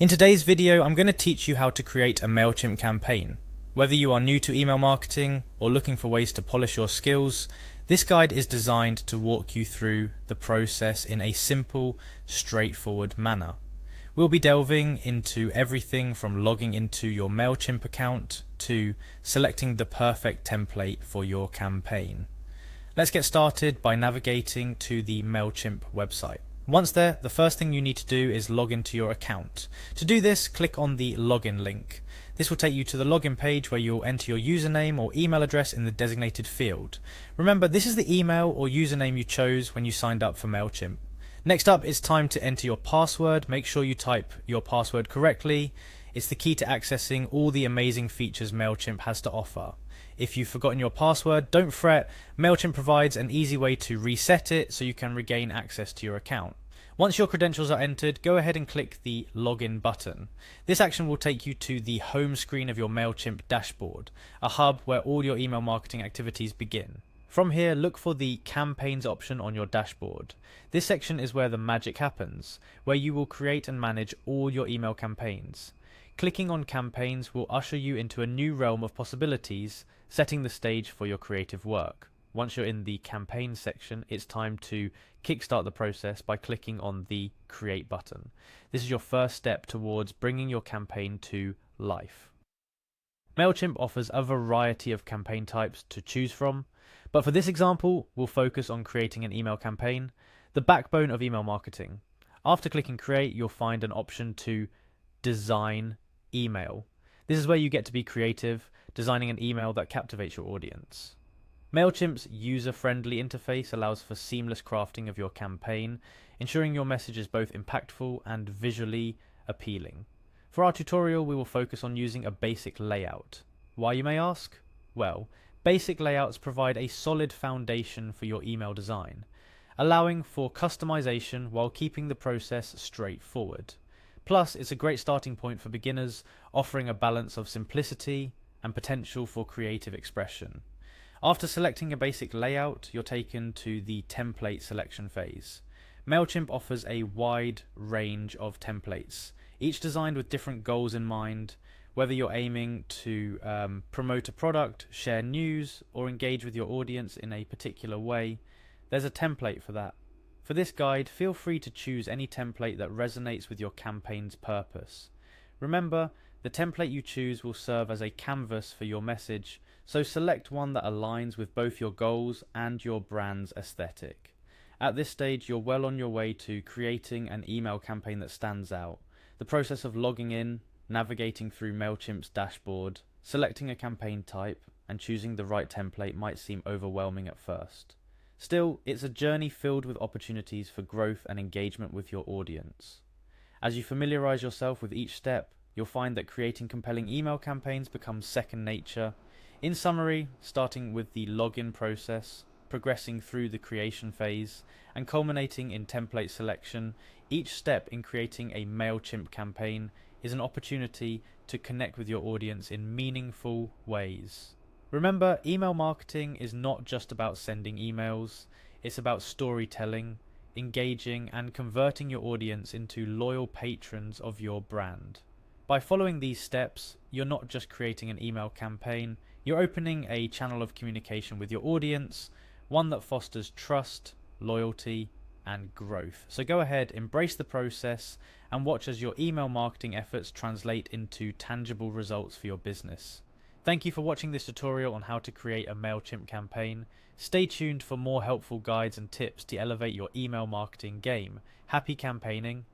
In today's video, I'm going to teach you how to create a Mailchimp campaign. Whether you are new to email marketing or looking for ways to polish your skills, this guide is designed to walk you through the process in a simple, straightforward manner. We'll be delving into everything from logging into your Mailchimp account to selecting the perfect template for your campaign. Let's get started by navigating to the Mailchimp website. Once there, the first thing you need to do is log into your account. To do this, click on the login link. This will take you to the login page where you'll enter your username or email address in the designated field. Remember, this is the email or username you chose when you signed up for Mailchimp. Next up, it's time to enter your password. Make sure you type your password correctly. It's the key to accessing all the amazing features Mailchimp has to offer. If you've forgotten your password, don't fret. Mailchimp provides an easy way to reset it so you can regain access to your account. Once your credentials are entered, go ahead and click the login button. This action will take you to the home screen of your Mailchimp dashboard, a hub where all your email marketing activities begin. From here, look for the campaigns option on your dashboard. This section is where the magic happens, where you will create and manage all your email campaigns. Clicking on campaigns will usher you into a new realm of possibilities, setting the stage for your creative work. Once you're in the campaign section, it's time to kickstart the process by clicking on the create button. This is your first step towards bringing your campaign to life. Mailchimp offers a variety of campaign types to choose from, but for this example, we'll focus on creating an email campaign, the backbone of email marketing. After clicking create, you'll find an option to design email. This is where you get to be creative, designing an email that captivates your audience. Mailchimp's user-friendly interface allows for seamless crafting of your campaign, ensuring your message is both impactful and visually appealing. For our tutorial, we will focus on using a basic layout. Why, you may ask? Well, basic layouts provide a solid foundation for your email design, allowing for customization while keeping the process straightforward. Plus, it's a great starting point for beginners, offering a balance of simplicity and potential for creative expression. After selecting a basic layout, you're taken to the template selection phase. Mailchimp offers a wide range of templates, each designed with different goals in mind. Whether you're aiming to promote a product, share news, or engage with your audience in a particular way, there's a template for that. For this guide, feel free to choose any template that resonates with your campaign's purpose. Remember, the template you choose will serve as a canvas for your message, so select one that aligns with both your goals and your brand's aesthetic. At this stage, you're well on your way to creating an email campaign that stands out. The process of logging in, navigating through Mailchimp's dashboard, selecting a campaign type, and choosing the right template might seem overwhelming at first. Still, it's a journey filled with opportunities for growth and engagement with your audience. As you familiarize yourself with each step, you'll find that creating compelling email campaigns becomes second nature. In summary, starting with the login process, progressing through the creation phase, and culminating in template selection, each step in creating a Mailchimp campaign is an opportunity to connect with your audience in meaningful ways. Remember, email marketing is not just about sending emails, it's about storytelling, engaging, and converting your audience into loyal patrons of your brand. By following these steps, you're not just creating an email campaign, you're opening a channel of communication with your audience, one that fosters trust, loyalty, and growth. So go ahead, embrace the process, and watch as your email marketing efforts translate into tangible results for your business. Thank you for watching this tutorial on how to create a Mailchimp campaign. Stay tuned for more helpful guides and tips to elevate your email marketing game. Happy campaigning!